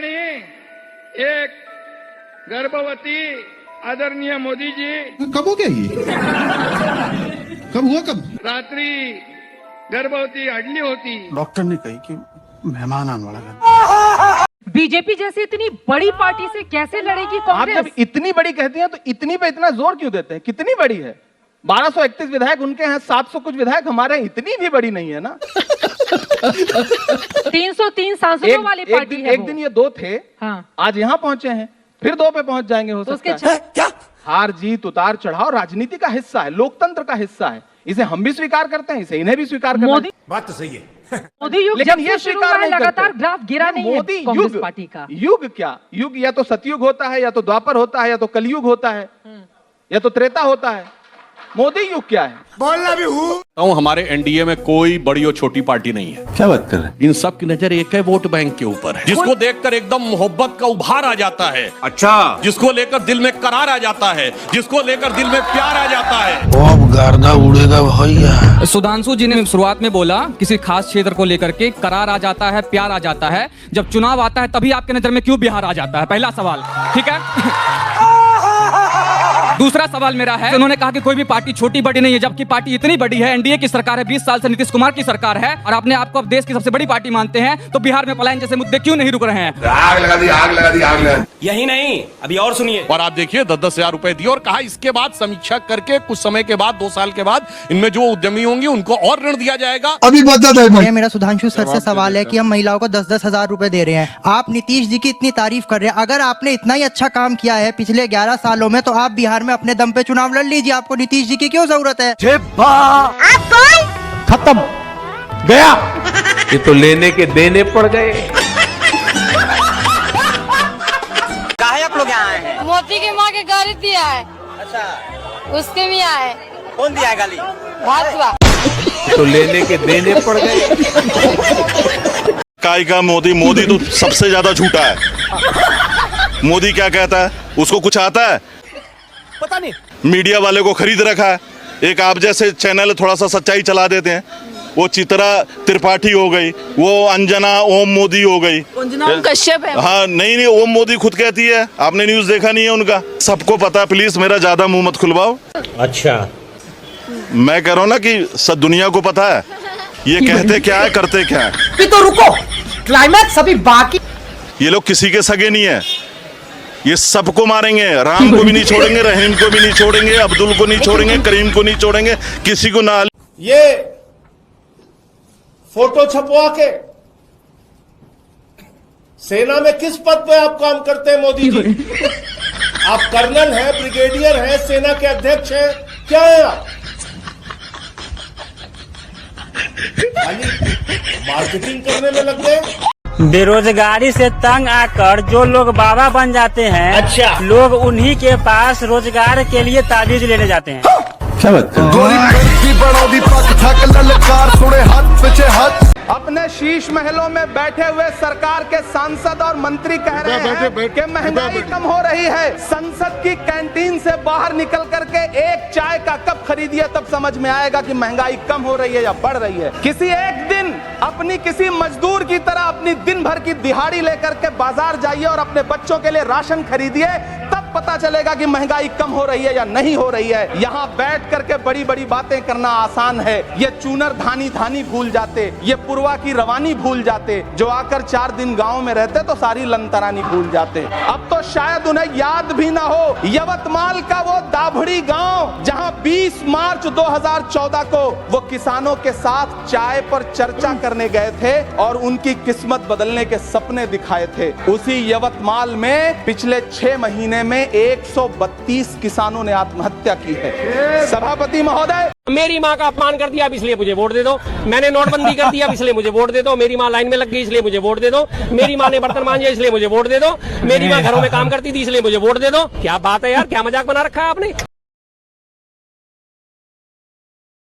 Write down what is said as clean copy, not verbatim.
ठिकाणी एक गर्भवती आदरणीय मोदी जी कब हो गया ये? कब हुआ कब? रात्रि गर्भवती अडली होती। डॉक्टर ने कही कि मेहमान आने वाला है। बीजेपी जैसी इतनी बड़ी पार्टी से कैसे लड़ेगी कांग्रेस? आप जब इतनी बड़ी कहती हैं तो इतनी पे इतना जोर क्यों देते हैं? कितनी बड़ी है? 1231 विधायक उनके हैं, 700 कुछ विधायक हमारे हैं, इतनी भी बड़ी नहीं है ना। 303 सांसदों वाली पार्टी है। एक दिन ये 2 थे, हाँ। आज यहाँ पहुंचे हैं, फिर 2 पे पहुंच जाएंगे हो सकता है। क्या? हार जीत उतार चढ़ाव राजनीति का हिस्सा है, लोकतंत्र का हिस्सा है। इसे हम भी स्वीकार करते हैं, इसे इन्हें भी स्वीकार करना है। बात तो सही है। मोदी युग लेकिन जब ये से शुरू हुआ है लगातार ग्राफ गिरा नहीं है कांग्रेस पार्टी का। युग क्या? युग या तो सतयुग होता है, या तो द्वापर होता है, या तो कलयुग होता है, या तो त्रेता होता है। मोदी युग क्या है? बोलना भी हूँ। हमारे एनडीए में कोई बड़ी और छोटी पार्टी नहीं है। क्या बात कर रहे हैं? इन सब की नजर एक है, वोट बैंक के ऊपर है, जिसको देखकर एकदम मोहब्बत का उभार आ जाता है। अच्छा, जिसको लेकर दिल में करार आ जाता है, जिसको लेकर दिल में प्यार आ जाता है। अब गर्दा उड़ेगा भैया। सुधांशु जी ने शुरुआत में बोला किसी खास क्षेत्र को लेकर के करार आ जाता है, प्यार आ जाता है। जब चुनाव आता है तभी आपके नजर में क्यों बिहार आ जाता है? पहला सवाल, ठीक है। दूसरा सवाल मेरा है, उन्होंने कहा कि कोई भी पार्टी छोटी बड़ी नहीं है, जबकि पार्टी इतनी बड़ी है। एनडीए की सरकार है, 20 साल से नीतीश कुमार की सरकार है, और आपने आपको अब देश की सबसे बड़ी पार्टी मानते हैं, तो बिहार में पलायन जैसे मुद्दे क्यों नहीं रुक रहे हैं? आग लगा दी, आग लगा दी, आग लगा दी। यही नहीं, अभी और सुनिए। और आप देखिए 10-10 हजार रुपए दिए और कहा इसके बाद समीक्षा करके कुछ समय के बाद 2 साल के बाद इनमें जो उद्यमी होंगे उनको और ऋण दिया जाएगा। अभी बता दे। मेरा सुधांशु सर से सवाल है कि हम महिलाओं को 10-10 हजार रुपए दे रहे हैं। आप नीतीश जी की इतनी तारीफ कर रहे हैं, अगर आपने इतना ही अच्छा काम किया है पिछले 11 सालों में, तो आप बिहार में अपने दम पे चुनाव लड़ लीजिए। आपको नीतीश जी की क्यों जरूरत है? आप कौन? खत्म गया। ये तो लेने के देने पड़ गए। काहे आप लोग यहाँ आए हैं? मोदी की माँ के गाली दिया है। अच्छा, उसके भी आए। कौन दिया है गाली? भाजपा। तो लेने के देने पड़ गए। काय का मोदी तो सबसे ज्यादा झूठा है। मोदी क्या कहता है, उसको कुछ आता है? पता नहीं। मीडिया वाले को खरीद रखा है। एक आप जैसे चैनल थोड़ा सा सच्चाई चला देते हैं, वो चित्रा त्रिपाठी हो गई, वो अंजना ओम मोदी हो गई, कश्यप है। हाँ नहीं ओम मोदी खुद कहती है। आपने न्यूज देखा नहीं है उनका? सबको पता है, प्लीज मेरा ज्यादा मुंह मत खुलवाओ। अच्छा, मैं कह रहा हूँ ना कि सब दुनिया को पता है ये कहते क्या है, करते क्या है। तो रुको, क्लाइमैक्स अभी बाकी। ये लोग किसी के सगे नहीं है, ये सबको मारेंगे। राम को भी नहीं छोड़ेंगे, रहीम को भी नहीं छोड़ेंगे, अब्दुल को नहीं छोड़ेंगे, करीम को नहीं छोड़ेंगे, किसी को ना। ये फोटो छपवा के सेना में किस पद पे आप काम करते हैं मोदी जी? आप कर्नल हैं, ब्रिगेडियर हैं, सेना के अध्यक्ष हैं, क्या है आप? खाली मार्केटिंग करने में लग गए। बेरोजगारी से तंग आकर जो लोग बाबा बन जाते हैं, अच्छा, लोग उन्हीं के पास रोजगार के लिए ताबीज लेने जाते हैं। क्या बात कर अपने शीश महलों में बैठे हुए सरकार के सांसद और मंत्री कह रहे हैं कि महंगाई कम हो रही है। संसद की कैंटीन से बाहर निकल करके एक चाय का कप खरीदिए, तब समझ में आएगा कि महंगाई कम हो रही है या बढ़ रही है। किसी एक दिन अपनी किसी मजदूर की तरह अपनी दिन भर की दिहाड़ी लेकर के बाजार जाइए और अपने बच्चों के लिए राशन खरीदिए, तब पता चलेगा कि महंगाई कम हो रही है या नहीं हो रही है। यहाँ बैठ करके बड़ी बड़ी बातें करना आसान है। ये चूनर धानी भूल जाते, ये पुरवा की रवानी भूल जाते, जो आकर 4 दिन गांव में रहते तो सारी लंतरानी भूल जाते। अब तो शायद उन्हें याद भी ना हो यवतमाल का वो दाभड़ी गांव, जहां 20 मार्च 2014 को वो किसानों के साथ चाय पर चर्चा करने गए थे और उनकी किस्मत बदलने के सपने दिखाए थे। उसी यवतमाल में पिछले 6 महीने में 132 किसानों ने आत्महत्या की है। सभापति महोदय, मेरी माँ का अपमान कर दिया, अब इसलिए मुझे वोट दे दो। मैंने नोटबंदी कर दिया, इसलिए मुझे वोट दे दो। मेरी माँ लाइन में लग गई, इसलिए मुझे वोट दे दो। मेरी माँ ने बर्तन मांजे, इसलिए मुझे वोट दे दो। मेरी माँ घरों में काम करती थी, इसलिए मुझे वोट दे दो। क्या बात है यार, क्या मजाक बना रखा है आपने।